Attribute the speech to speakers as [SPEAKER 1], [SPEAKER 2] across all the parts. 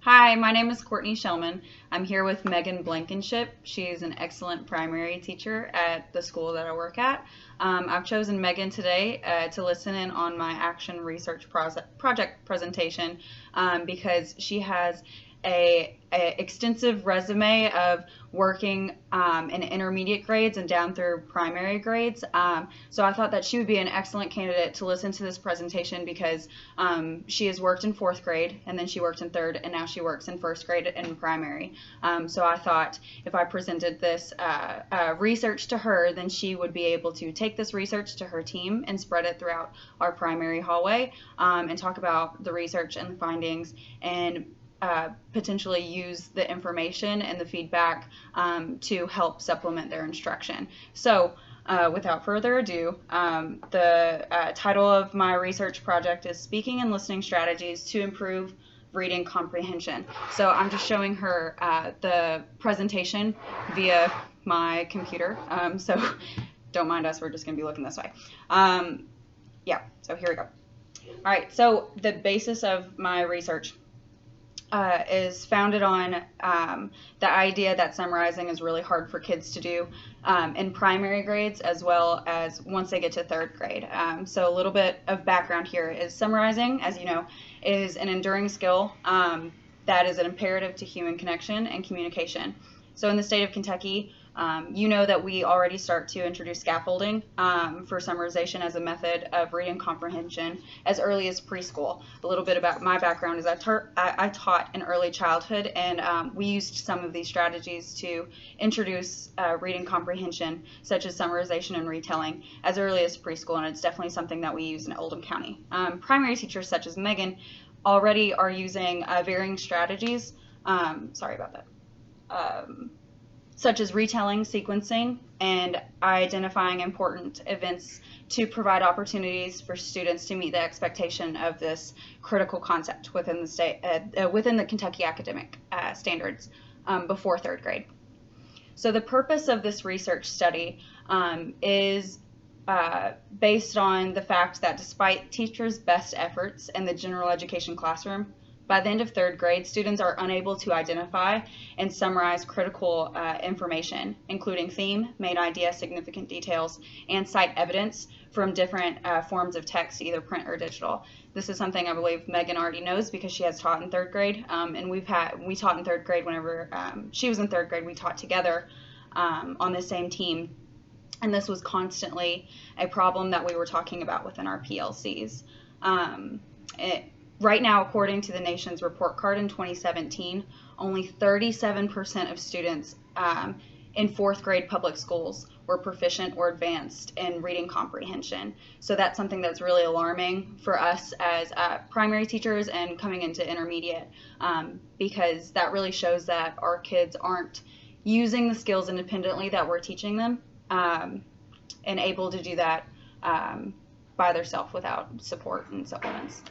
[SPEAKER 1] Hi, my name is Presentation-Shelman. I'm here with Megan Blankenship. She's an excellent primary teacher at the school that I work at. I've chosen Megan today to listen in on my action research project presentation because she has a extensive resume of working in intermediate grades and down through primary grades. So I thought that she would be an excellent candidate to listen to this presentation because she has worked in fourth grade, and then she worked in third, and now she works in first grade in primary. So I thought if I presented this research to her, then she would be able to take this research to her team and spread it throughout our primary hallway and talk about the research and the findings and potentially use the information and the feedback to help supplement their instruction. So without further ado, the title of my research project is Speaking and Listening Strategies to Improve Reading Comprehension. So I'm just showing her the presentation via my computer. So don't mind us, we're just going to be looking this way. Yeah, so here we go. All right, so the basis of my research is founded on the idea that summarizing is really hard for kids to do in primary grades as well as once they get to third grade. So a little bit of background here is summarizing, as you know, is an enduring skill that is an imperative to human connection and communication. So in the state of Kentucky, you know that we already start to introduce scaffolding for summarization as a method of reading comprehension as early as preschool. A little bit about my background is I taught in early childhood, and we used some of these strategies to introduce reading comprehension, such as summarization and retelling, as early as preschool, and it's definitely something that we use in Oldham County. Primary teachers such as Megan already are using varying strategies. Sorry about that. Such as retelling, sequencing, and identifying important events to provide opportunities for students to meet the expectation of this critical concept within the state, within the Kentucky academic standards before third grade. So the purpose of this research study is based on the fact that despite teachers' best efforts in the general education classroom, by the end of third grade, students are unable to identify and summarize critical information, including theme, main idea, significant details, and cite evidence from different forms of text, either print or digital. This is something I believe Megan already knows because she has taught in third grade, and we taught in third grade whenever she was in third grade. We taught together on the same team, and this was constantly a problem that we were talking about within our PLCs. Right now, according to the nation's report card in 2017, only 37% of students in fourth grade public schools were proficient or advanced in reading comprehension. So that's something that's really alarming for us as primary teachers and coming into intermediate, because that really shows that our kids aren't using the skills independently that we're teaching them and able to do that by themselves without support and supplements.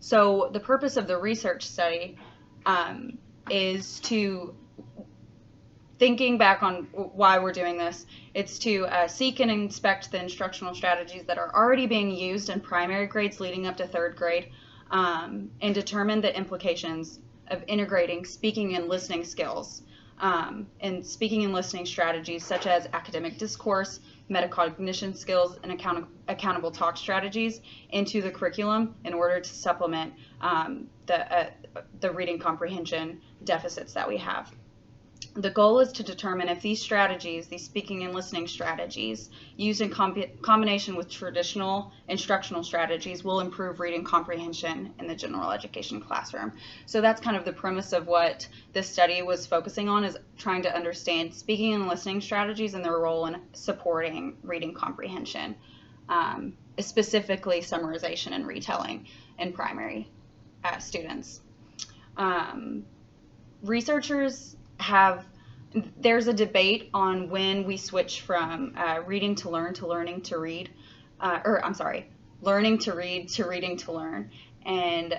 [SPEAKER 1] So the purpose of the research study is to, thinking back on why we're doing this, it's to seek and inspect the instructional strategies that are already being used in primary grades leading up to third grade and determine the implications of integrating speaking and listening skills and speaking and listening strategies such as academic discourse, metacognition skills, and accountable talk strategies into the curriculum in order to supplement the reading comprehension deficits that we have. The goal is to determine if these strategies, these speaking and listening strategies, used in combination with traditional instructional strategies will improve reading comprehension in the general education classroom. So that's kind of the premise of what this study was focusing on, is trying to understand speaking and listening strategies and their role in supporting reading comprehension, specifically summarization and retelling in primary students. Researchers there's a debate on when we switch from reading to learn to learning to read, learning to read to reading to learn. And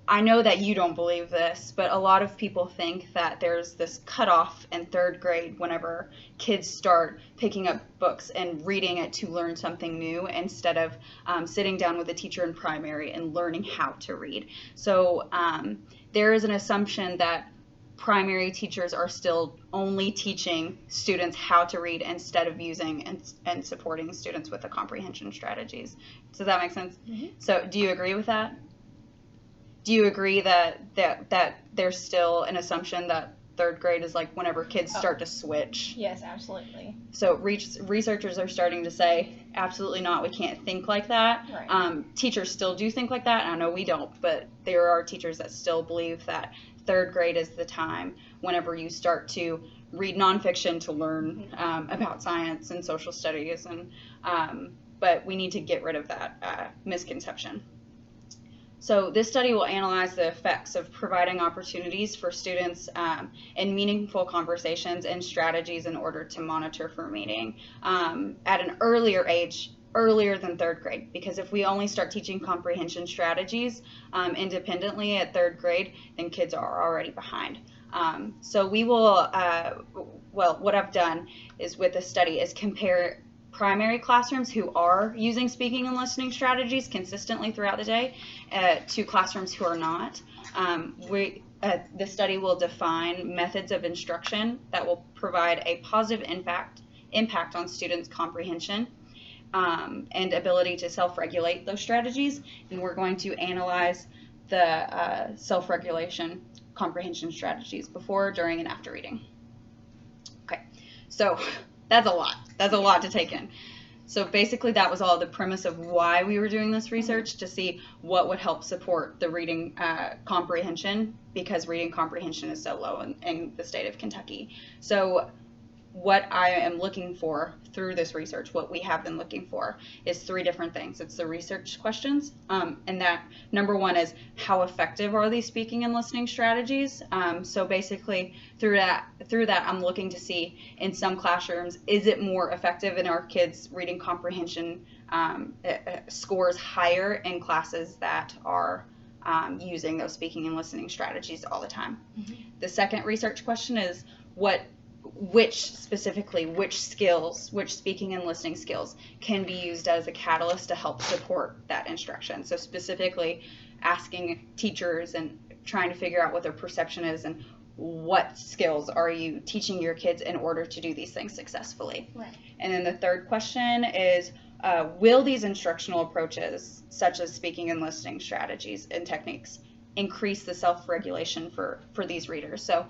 [SPEAKER 1] I know that you don't believe this, but a lot of people think that there's this cutoff in third grade whenever kids start picking up books and reading it to learn something new instead of sitting down with a teacher in primary and learning how to read. So there is an assumption that primary teachers are still only teaching students how to read instead of using and supporting students with the comprehension strategies. Does that make sense? Mm-hmm. So do you agree with that? Do you agree that there's still an assumption that third grade is like whenever kids start to switch?
[SPEAKER 2] Yes, absolutely.
[SPEAKER 1] So researchers are starting to say, absolutely not, we can't think like that.
[SPEAKER 2] Right.
[SPEAKER 1] Teachers still do think like that. I know we don't, but there are teachers that still believe that third grade is the time whenever you start to read nonfiction to learn about science and social studies, and but we need to get rid of that misconception. So this study will analyze the effects of providing opportunities for students in meaningful conversations and strategies in order to monitor for meaning at an earlier age, earlier than third grade, because if we only start teaching comprehension strategies independently at third grade, then kids are already behind. So we will, well, what I've done is with this study is compare primary classrooms who are using speaking and listening strategies consistently throughout the day to classrooms who are not. This study will define methods of instruction that will provide a positive impact on students' comprehension and ability to self-regulate those strategies. And we're going to analyze the self-regulation comprehension strategies before, during, and after reading. Okay, so that's a lot. That's a lot to take in. So basically that was all the premise of why we were doing this research, to see what would help support the reading comprehension, because reading comprehension is so low in the state of Kentucky. So what I am looking for through this research, what we have been looking for, is three different things. It's the research questions, and that number one is how effective are these speaking and listening strategies. So basically through that I'm looking to see in some classrooms, is it more effective in our kids' reading comprehension scores higher in classes that are using those speaking and listening strategies all the time. Mm-hmm. The second research question is which skills, which speaking and listening skills can be used as a catalyst to help support that instruction. So specifically asking teachers and trying to figure out what their perception is and what skills are you teaching your kids in order to do these things successfully. Right. And then the third question is, will these instructional approaches, such as speaking and listening strategies and techniques, increase the self-regulation for these readers? So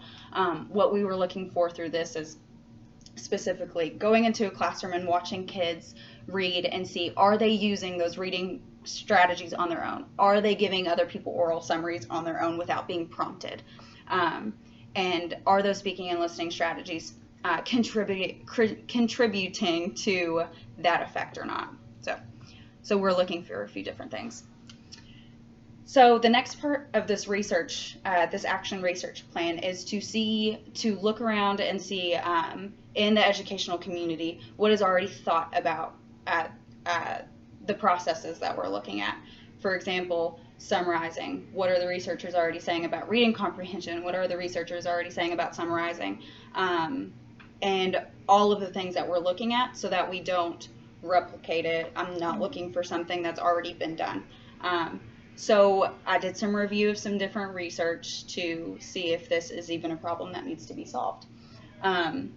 [SPEAKER 1] what we were looking for through this is specifically going into a classroom and watching kids read and see, are they using those reading strategies on their own? Are they giving other people oral summaries on their own without being prompted? And are those speaking and listening strategies contributing to that effect or not? So we're looking for a few different things. So the next part of this research, this action research plan, is to look around and see in the educational community what is already thought about the processes that we're looking at. For example, summarizing. What are the researchers already saying about reading comprehension? What are the researchers already saying about summarizing? And all of the things that we're looking at, so that we don't replicate it. I'm not looking for something that's already been done. So I did some review of some different research to see if this is even a problem that needs to be solved. And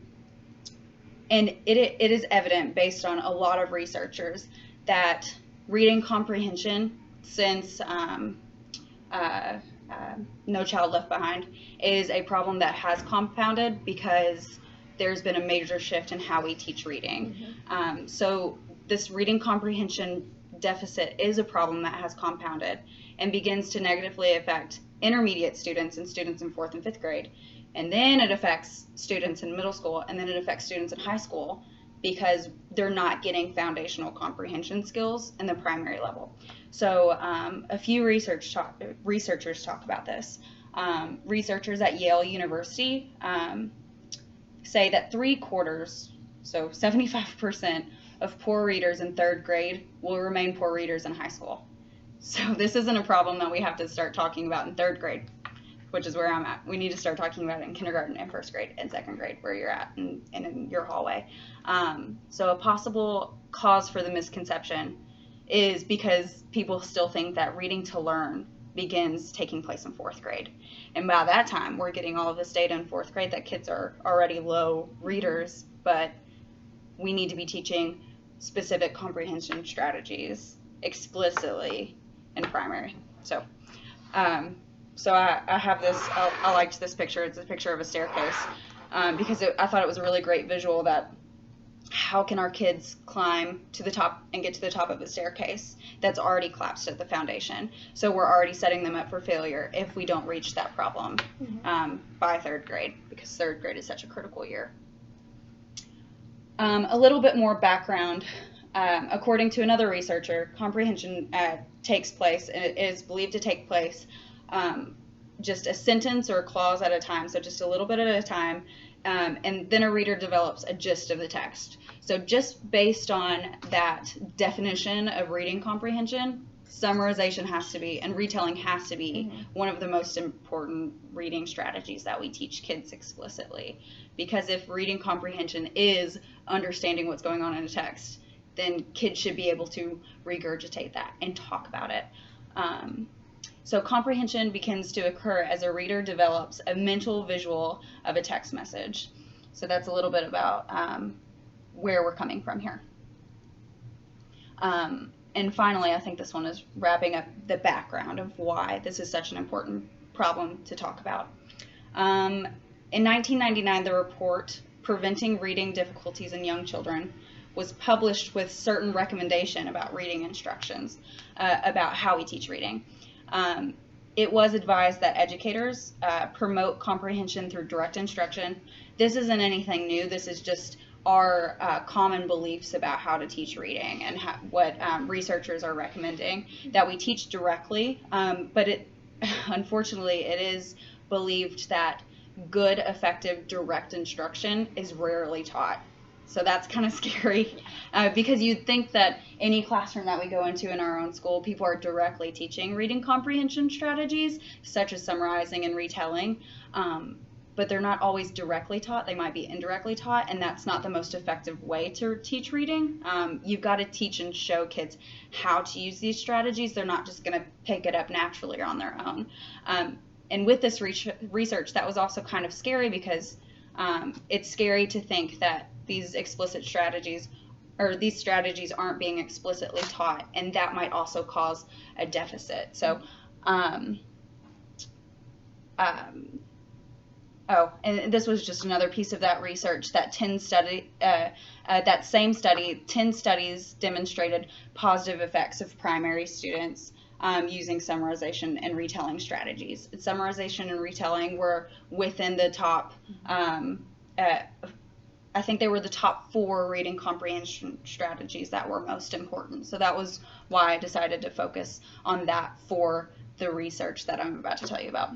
[SPEAKER 1] it is evident based on a lot of researchers that reading comprehension, since No Child Left Behind, is a problem that has compounded because there's been a major shift in how we teach reading. Mm-hmm. So this reading comprehension deficit is a problem that has compounded and begins to negatively affect intermediate students and students in 4th and 5th grade. And then it affects students in middle school, and then it affects students in high school because they're not getting foundational comprehension skills in the primary level. So a few researchers talk about this. Researchers at Yale University say that 3/4, so 75%, of poor readers in 3rd grade will remain poor readers in high school. So this isn't a problem that we have to start talking about in 3rd grade, which is where I'm at. We need to start talking about it in kindergarten and 1st grade and 2nd grade, where you're at and in your hallway. So a possible cause for the misconception is because people still think that reading to learn begins taking place in 4th grade. And by that time, we're getting all of this data in 4th grade that kids are already low readers, but we need to be teaching specific comprehension strategies explicitly in primary. So I have this, I liked this picture. It's a picture of a staircase because I thought it was a really great visual that how can our kids climb to the top and get to the top of a staircase that's already collapsed at the foundation? So we're already setting them up for failure if we don't reach that problem by 3rd grade, because 3rd grade is such a critical year. A little bit more background. According to another researcher, comprehension takes place, and it is believed to take place just a sentence or a clause at a time, so just a little bit at a time, and then a reader develops a gist of the text. So just based on that definition of reading comprehension, summarization has to be, and retelling has to be, one of the most important reading strategies that we teach kids explicitly. Because if reading comprehension is understanding what's going on in a text, then kids should be able to regurgitate that and talk about it. So comprehension begins to occur as a reader develops a mental visual of a text message. So that's a little bit about where we're coming from here. And finally, I think this one is wrapping up the background of why this is such an important problem to talk about. In 1999, the report Preventing Reading Difficulties in Young Children was published with certain recommendation about reading instructions, about how we teach reading. It was advised that educators promote comprehension through direct instruction. This isn't anything new. This is just our common beliefs about how to teach reading and what researchers are recommending, that we teach directly, but unfortunately it is believed that good, effective, direct instruction is rarely taught. So that's kind of scary because you'd think that any classroom that we go into in our own school, people are directly teaching reading comprehension strategies, such as summarizing and retelling, but they're not always directly taught. They might be indirectly taught, and that's not the most effective way to teach reading. You've got to teach and show kids how to use these strategies. They're not just going to pick it up naturally or on their own. And with this research, that was also kind of scary because it's scary to think that these explicit strategies, or these strategies aren't being explicitly taught, and that might also cause a deficit. So, and this was just another piece of that research that 10 studies demonstrated positive effects of primary students using summarization and retelling strategies. Summarization and retelling were within the top, I think they were the top 4 reading comprehension strategies that were most important. So that was why I decided to focus on that for the research that I'm about to tell you about.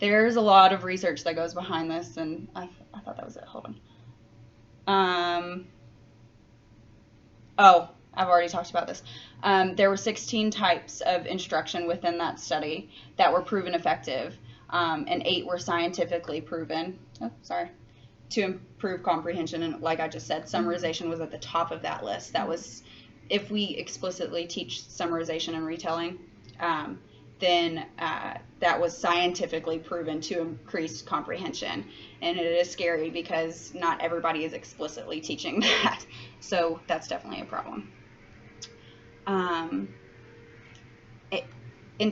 [SPEAKER 1] There's a lot of research that goes behind this, and I thought that was it. Hold on. I've already talked about this. There were 16 types of instruction within that study that were proven effective, and 8 were scientifically proven to improve comprehension. And like I just said, summarization was at the top of that list. That was, if we explicitly teach summarization and retelling, then that was scientifically proven to increase comprehension. And it is scary because not everybody is explicitly teaching that. So that's definitely a problem. And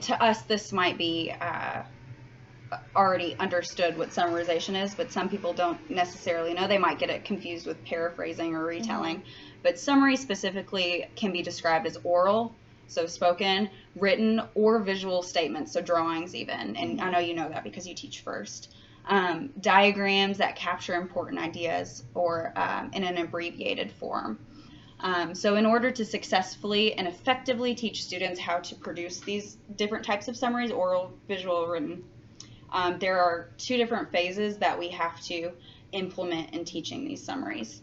[SPEAKER 1] to us, this might be already understood what summarization is, but some people don't necessarily know. They might get it confused with paraphrasing or retelling. But summary specifically can be described as oral, so spoken, written, or visual statements, so drawings even. And I know you know that because you teach first. Diagrams that capture important ideas or in an abbreviated form. So in order to successfully and effectively teach students how to produce these different types of summaries, oral, visual, written, there are 2 different phases that we have to implement in teaching these summaries.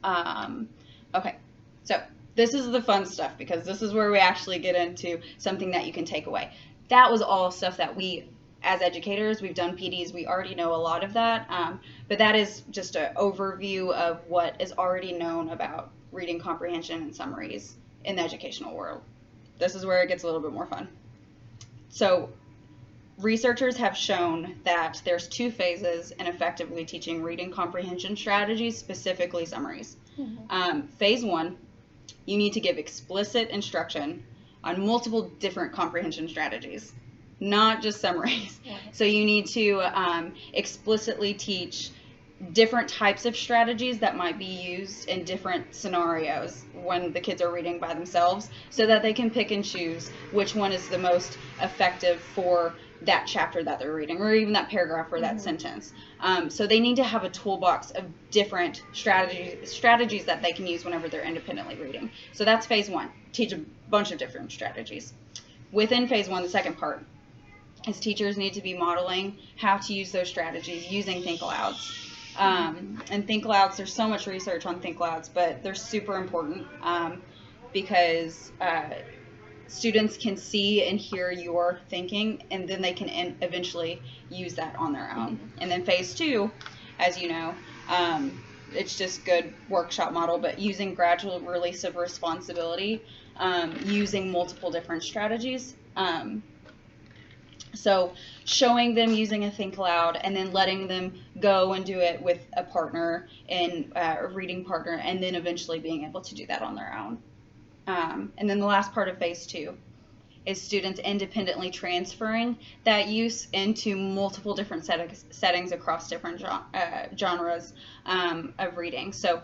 [SPEAKER 1] Okay, so this is the fun stuff, because this is where we actually get into something that you can take away. That was all stuff that we, as educators, we've done PDs, we already know a lot of that, but that is just an overview of what is already known about reading comprehension and summaries in the educational world. This is where it gets a little bit more fun. So researchers have shown that there's 2 phases in effectively teaching reading comprehension strategies, specifically summaries. Phase 1, you need to give explicit instruction on multiple different comprehension strategies, not just summaries. So you need to explicitly teach different types of strategies that might be used in different scenarios when the kids are reading by themselves, so that they can pick and choose which one is the most effective for that chapter that they're reading, or even that paragraph or that sentence. So they need to have a toolbox of different strategies that they can use whenever they're independently reading. So that's phase 1, teach a bunch of different strategies. Within phase 1, the second part, is teachers need to be modeling how to use those strategies using think alouds. And think alouds, there's so much research on think alouds, but they're super important because students can see and hear your thinking, and then they can eventually use that on their own. And then phase 2, as you know, it's just good workshop model, but using gradual release of responsibility, using multiple different strategies. So showing them using a think aloud, and then letting them go and do it with a partner, and a reading partner, and then eventually being able to do that on their own. And then the last part of phase 2 is students independently transferring that use into multiple different settings across different genres of reading. So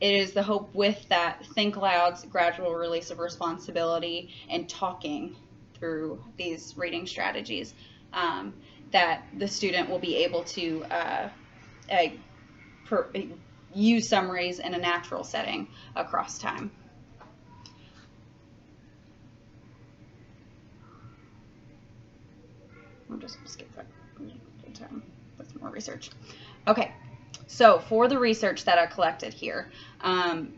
[SPEAKER 1] it is the hope with that think alouds, gradual release of responsibility, and talking through these reading strategies, that the student will be able to use summaries in a natural setting across time. I'll just skip that. That's more research. Okay, so for the research that I collected here,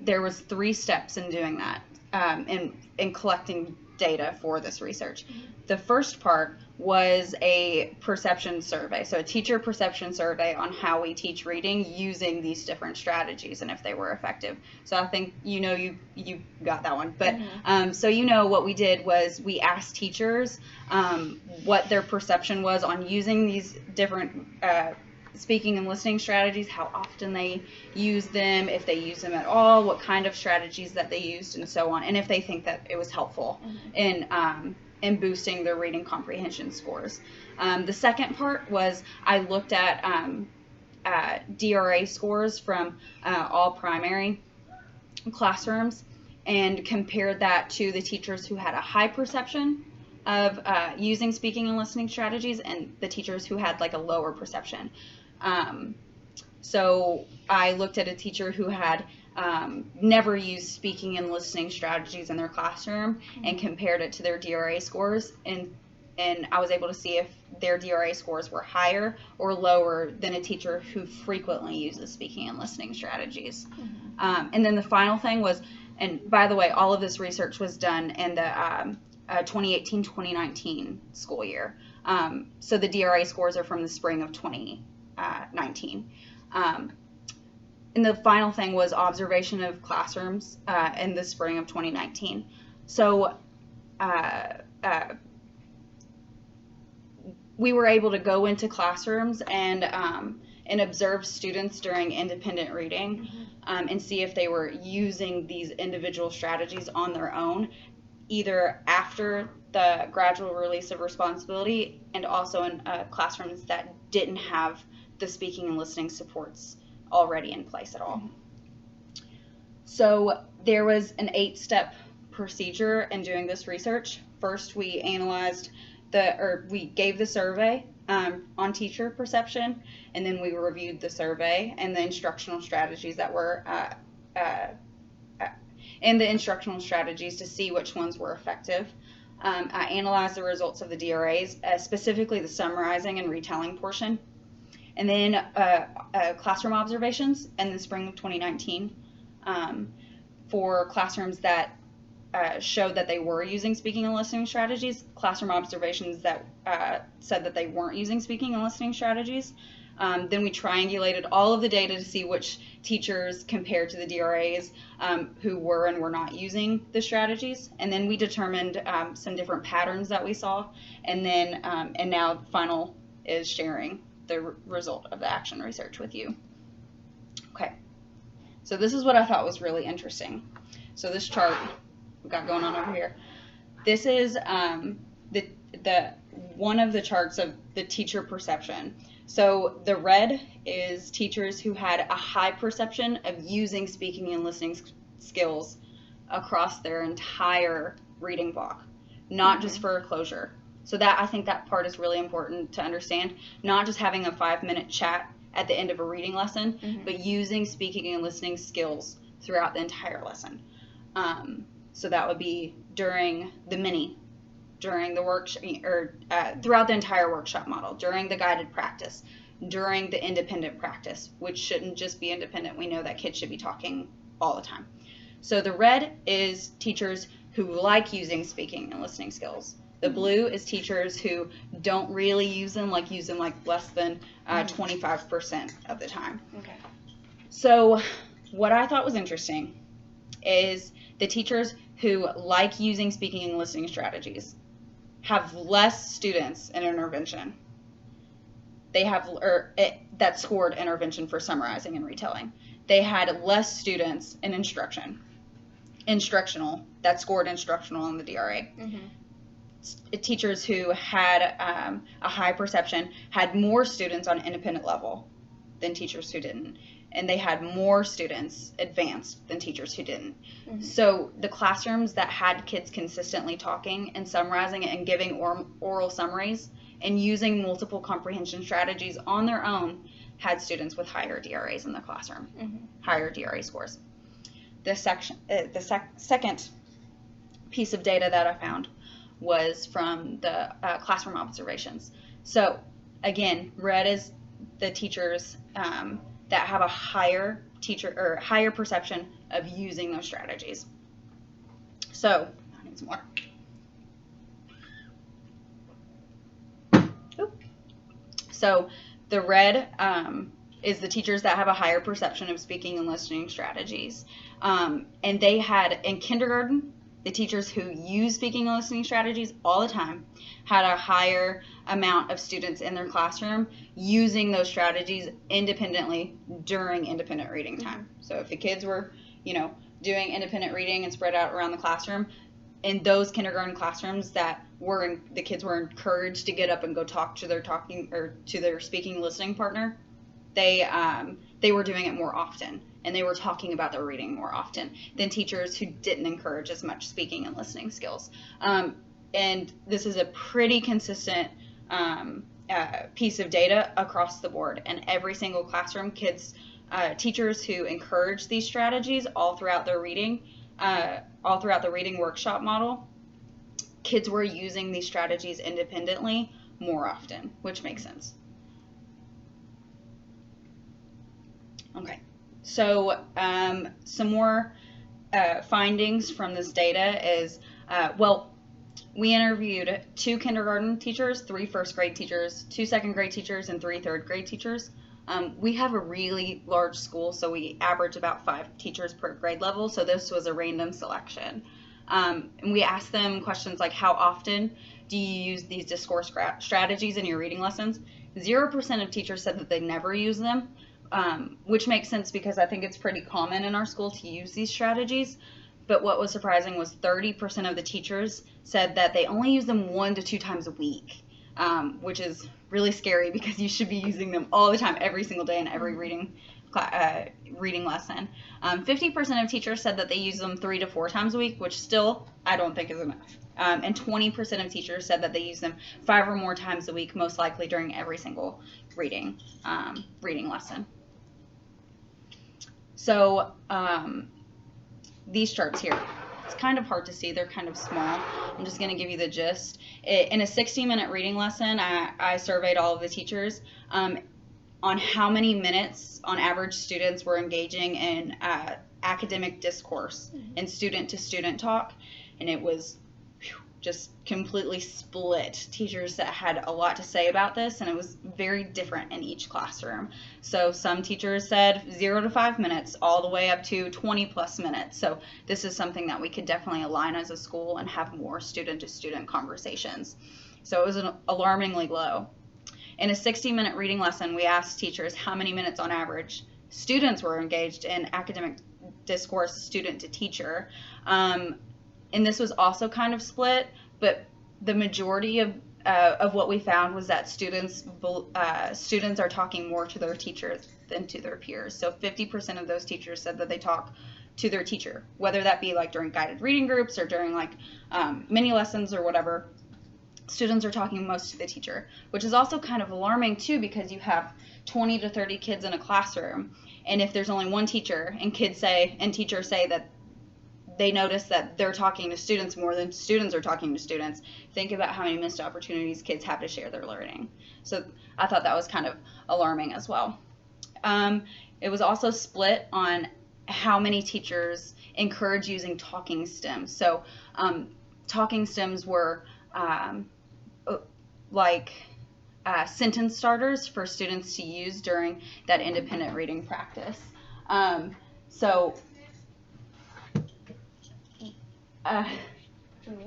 [SPEAKER 1] there was 3 steps in doing that, in collecting data for this research. The first part was a perception survey, so a teacher perception survey on how we teach reading using these different strategies and if they were effective. So I think you got that one, but so what we did was we asked teachers what their perception was on using these different speaking and listening strategies, how often they use them, if they use them at all, what kind of strategies that they used, and so on, and if they think that it was helpful in boosting their reading comprehension scores. The second part was I looked at DRA scores from all primary classrooms and compared that to the teachers who had a high perception of using speaking and listening strategies, and the teachers who had like a lower perception. So I looked at a teacher who had never used speaking and listening strategies in their classroom and compared it to their DRA scores, and I was able to see if their DRA scores were higher or lower than a teacher who frequently uses speaking and listening strategies. And then the final thing was, and by the way, all of this research was done in the 2018-2019 school year. So the DRA scores are from the spring of 2019. And the final thing was observation of classrooms in the spring of 2019. So we were able to go into classrooms and observe students during independent reading and see if they were using these individual strategies on their own, either after the gradual release of responsibility and also in classrooms that didn't have the speaking and listening supports already in place at all. So there was an 8-step procedure in doing this research. First, we analyzed we gave the survey on teacher perception, and then we reviewed the survey and the instructional strategies that were to see which ones were effective. I analyzed the results of the DRAs, specifically the summarizing and retelling portion, and then classroom observations in the spring of 2019 for classrooms that showed that they were using speaking and listening strategies, classroom observations that said that they weren't using speaking and listening strategies. Then we triangulated all of the data to see which teachers compared to the DRAs who were and were not using the strategies. And then we determined some different patterns that we saw. And then, and now final is sharing the result of the action research with you. Okay, so this is what I thought was really interesting. So this chart we've got going on over here, this is the one of the charts of the teacher perception. So the red is teachers who had a high perception of using speaking and listening skills across their entire reading block, not just for a closure. So that, I think that part is really important to understand, not just having a 5-minute chat at the end of a reading lesson, but using speaking and listening skills throughout the entire lesson. So that would be during the mini, during the workshop, or throughout the entire workshop model, during the guided practice, during the independent practice, which shouldn't just be independent. We know that kids should be talking all the time. So the red is teachers who like using speaking and listening skills. The blue is teachers who don't really use them, like use them like less than 25% of the time. Okay. So what I thought was interesting is the teachers who like using speaking and listening strategies have less students in intervention. They have, that scored intervention for summarizing and retelling. They had less students in instructional, that scored instructional on the DRA. Teachers who had a high perception had more students on independent level than teachers who didn't. And they had more students advanced than teachers who didn't. So the classrooms that had kids consistently talking and summarizing it and giving oral summaries and using multiple comprehension strategies on their own had students with higher DRAs in the classroom, higher DRA scores. The second piece of data that I found was from the classroom observations. So again, red is the teachers that have a higher higher perception of using those strategies. So I need some water. So the red is the teachers that have a higher perception of speaking and listening strategies. And they had, in kindergarten, the teachers who use speaking and listening strategies all the time had a higher amount of students in their classroom using those strategies independently during independent reading time. So if the kids were, doing independent reading and spread out around the classroom, in those kindergarten classrooms that the kids were encouraged to get up and go talk to their speaking and listening partner, they were doing it more often, and they were talking about their reading more often than teachers who didn't encourage as much speaking and listening skills. And this is a pretty consistent piece of data across the board. And every single classroom, teachers who encourage these strategies all throughout the reading workshop model, kids were using these strategies independently more often, which makes sense. Okay, so some more findings from this data is, we interviewed 2 kindergarten teachers, 3 first grade teachers, 2 second grade teachers, and 3 third grade teachers. We have a really large school, so we average about 5 teachers per grade level, so this was a random selection. And we asked them questions like, how often do you use these discourse strategies in your reading lessons? 0% of teachers said that they never use them, which makes sense because I think it's pretty common in our school to use these strategies. But what was surprising was 30% of the teachers said that they only use them 1 to 2 times a week, which is really scary because you should be using them all the time, every single day in every reading lesson. 50% of teachers said that they use them 3 to 4 times a week, which still I don't think is enough. And 20% of teachers said that they use them 5 or more times a week, most likely during every single reading lesson. So these charts here, it's kind of hard to see. They're kind of small. I'm just going to give you the gist. In a 60-minute reading lesson, I surveyed all of the teachers on how many minutes on average students were engaging in academic discourse and student-to-student talk. and it was just completely split. Teachers that had a lot to say about this, and it was very different in each classroom. So some teachers said 0 to 5 minutes, all the way up to 20 plus minutes. So this is something that we could definitely align as a school and have more student-to-student conversations. So it was alarmingly low. In a 60-minute reading lesson, we asked teachers how many minutes on average students were engaged in academic discourse, student to teacher. And this was also kind of split, but the majority of what we found was that students are talking more to their teachers than to their peers. So 50% of those teachers said that they talk to their teacher, whether that be like during guided reading groups or during like mini lessons or whatever. Students are talking most to the teacher, which is also kind of alarming too, because you have 20 to 30 kids in a classroom, and if there's only one teacher and teachers say that they notice that they're talking to students more than students are talking to students, think about how many missed opportunities kids have to share their learning. So I thought that was kind of alarming as well. It was also split on how many teachers encourage using talking stems. So talking stems were sentence starters for students to use during that independent reading practice. Hold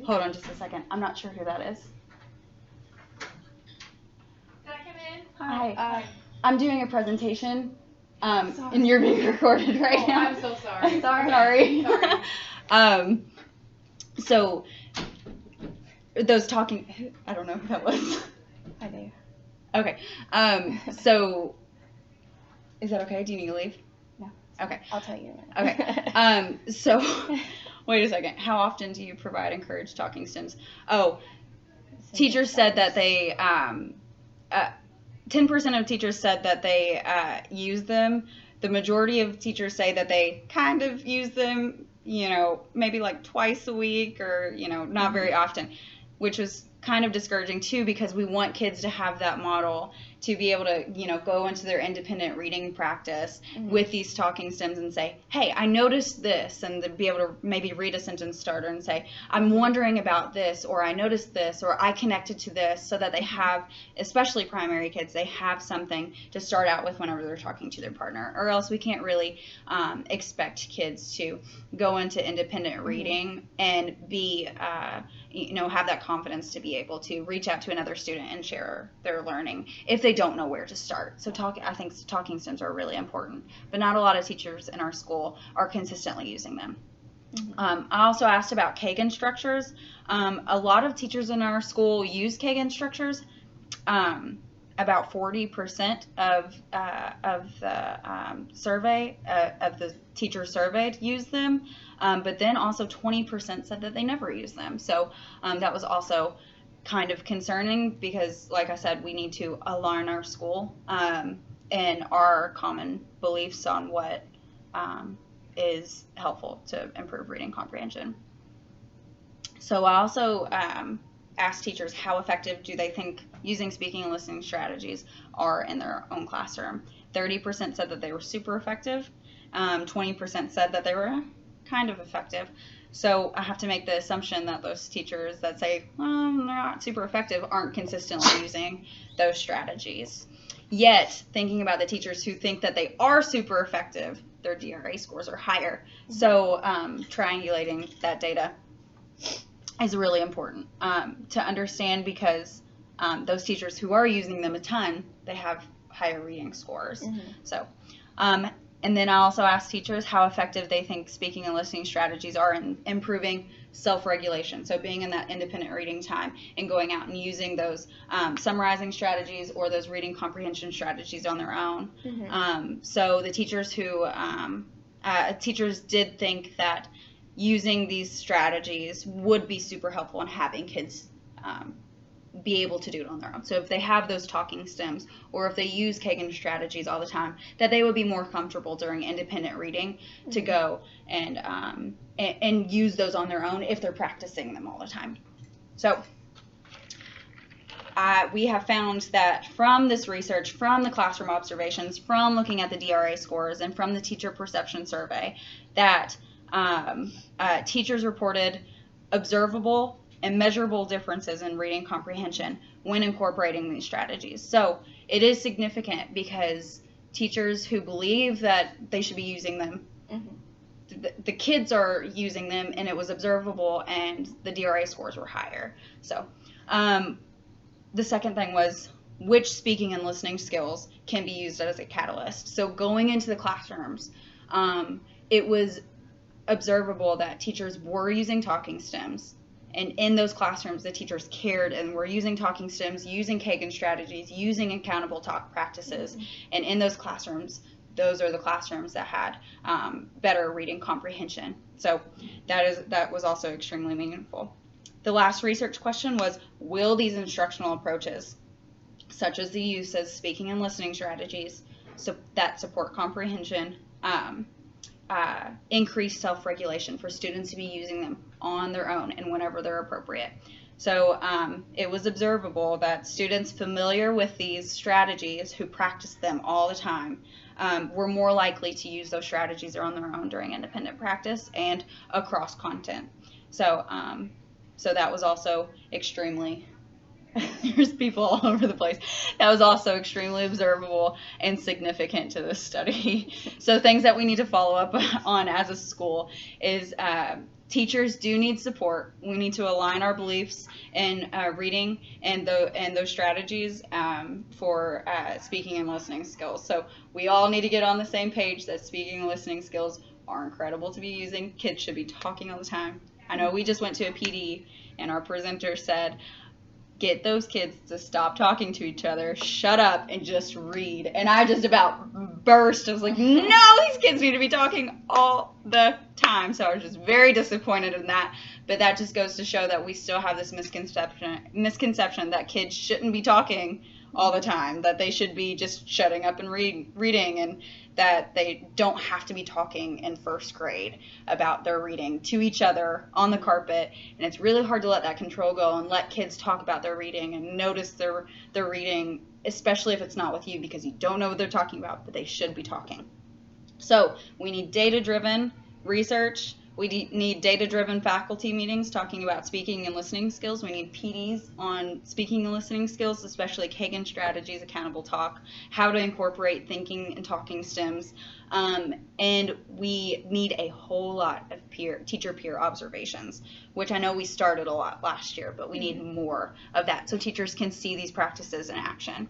[SPEAKER 1] on just a second. I'm not sure who that is.
[SPEAKER 2] Can I come in?
[SPEAKER 1] Hi. I'm doing a presentation, and you're being recorded right now.
[SPEAKER 2] I'm so sorry.
[SPEAKER 1] Sorry. So those talking, I don't know who that was.
[SPEAKER 3] I do.
[SPEAKER 1] Okay. So is that okay? Do you need to leave?
[SPEAKER 3] No.
[SPEAKER 1] Okay.
[SPEAKER 3] I'll tell you in a minute.
[SPEAKER 1] Okay. So wait a second. How often do you provide encouraged talking stems? Oh, teachers said that they 10% of teachers said that they use them. The majority of teachers say that they kind of use them, maybe like twice a week or, not very often, which was kind of discouraging too, because we want kids to have that model to be able to, go into their independent reading practice with these talking stems and say, hey, I noticed this, and to be able to maybe read a sentence starter and say, I'm wondering about this, or I noticed this, or I connected to this, so that they have, especially primary kids, they have something to start out with whenever they're talking to their partner, or else we can't really expect kids to go into independent reading and be, have that confidence to be able to reach out to another student and share their learning if they don't know where to start. So I think talking stems are really important, but not a lot of teachers in our school are consistently using them. I also asked about Kagan structures. A lot of teachers in our school use Kagan structures. About 40% of the survey of the teachers surveyed use them, but then also 20% said that they never use them. So that was also kind of concerning, because like I said, we need to align our school and our common beliefs on what is helpful to improve reading comprehension. So I also asked teachers how effective do they think using speaking and listening strategies are in their own classroom. 30% said that they were super effective. 20% said that they were kind of effective. So I have to make the assumption that those teachers that say, well, they're not super effective, aren't consistently using those strategies. Yet, thinking about the teachers who think that they are super effective, their DRA scores are higher. So triangulating that data is really important to understand, because those teachers who are using them a ton, they have higher reading scores. So, and then I also asked teachers how effective they think speaking and listening strategies are in improving self-regulation. So being in that independent reading time and going out and using those summarizing strategies or those reading comprehension strategies on their own. So the teachers who, teachers did think that using these strategies would be super helpful in having kids be able to do it on their own. So if they have those talking stems, or if they use Kagan strategies all the time, that they would be more comfortable during independent reading to go and use those on their own if they're practicing them all the time. So we have found that from this research, from the classroom observations, from looking at the DRA scores, and from the teacher perception survey, that teachers reported observable and measurable differences in reading comprehension when incorporating these strategies. So it is significant because teachers who believe that they should be using them, the kids are using them, and it was observable, and the DRA scores were higher. So the second thing was which speaking and listening skills can be used as a catalyst. So going into the classrooms, it was observable that teachers were using talking stems. And in those classrooms, the teachers cared and were using talking stems, using Kagan strategies, using accountable talk practices. And in those classrooms, those are the classrooms that had better reading comprehension. So that was also extremely meaningful. The last research question was, will these instructional approaches, such as the use of speaking and listening strategies that support comprehension, increase self-regulation for students to be using them on their own and whenever they're appropriate? So it was observable that students familiar with these strategies who practice them all the time were more likely to use those strategies on their own during independent practice and across content. So that was also extremely there's people all over the place. That was also extremely observable and significant to this study. So things that we need to follow up on as a school is teachers do need support. We need to align our beliefs in reading and those strategies for speaking and listening skills. So we all need to get on the same page that speaking and listening skills are incredible to be using. Kids should be talking all the time. I know we just went to a PD and our presenter said, get those kids to stop talking to each other, shut up, and just read. And I just about burst. I was like, no, these kids need to be talking all the time. So I was just very disappointed in that. But that just goes to show that we still have this misconception that kids shouldn't be talking all the time, that they should be just shutting up and reading, and that they don't have to be talking in first grade about their reading to each other on the carpet. And it's really hard to let that control go and let kids talk about their reading and notice their reading, especially if it's not with you, because you don't know what they're talking about, but they should be talking. So we need data-driven research. We need data-driven faculty meetings talking about speaking and listening skills. We need PDs on speaking and listening skills, especially Kagan strategies, accountable talk, how to incorporate thinking and talking stems. And we need a whole lot of teacher-peer observations, which I know we started a lot last year, but we need more of that so teachers can see these practices in action.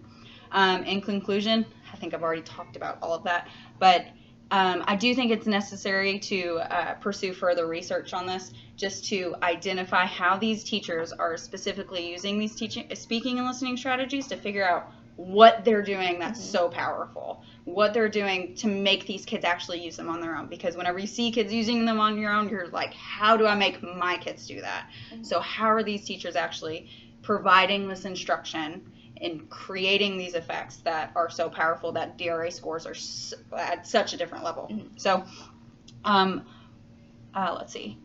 [SPEAKER 1] In conclusion, I think I've already talked about all of that, but I do think it's necessary to pursue further research on this, just to identify how these teachers are specifically using these speaking and listening strategies to figure out what they're doing that's so powerful, what they're doing to make these kids actually use them on their own. Because whenever you see kids using them on your own, you're like, how do I make my kids do that? So how are these teachers actually providing this instruction in creating these effects that are so powerful that DRA scores are at such a different level? So, let's see.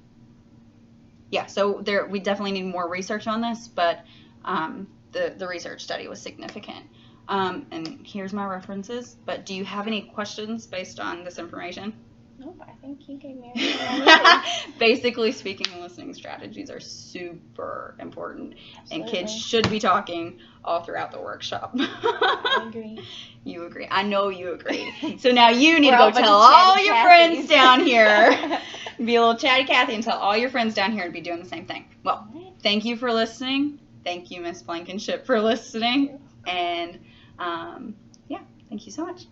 [SPEAKER 1] Yeah, so we definitely need more research on this, but the research study was significant. And here's my references. But do you have any questions based on this information?
[SPEAKER 3] No, I think you gave me everything.
[SPEAKER 1] Basically, speaking and listening strategies are super important.
[SPEAKER 3] Absolutely.
[SPEAKER 1] And kids should be talking all throughout the workshop.
[SPEAKER 3] I agree.
[SPEAKER 1] You agree. I know you agree. So now you need
[SPEAKER 3] We're
[SPEAKER 1] to
[SPEAKER 3] all
[SPEAKER 1] go
[SPEAKER 3] a bunch
[SPEAKER 1] tell
[SPEAKER 3] of
[SPEAKER 1] all
[SPEAKER 3] chatty
[SPEAKER 1] your
[SPEAKER 3] Cathys.
[SPEAKER 1] friends down here. Be a little chatty Cathy and tell all your friends down here to be doing the same thing. Well, thank you for listening. Thank you, Miss Blankenship, for listening. And yeah, thank you so much.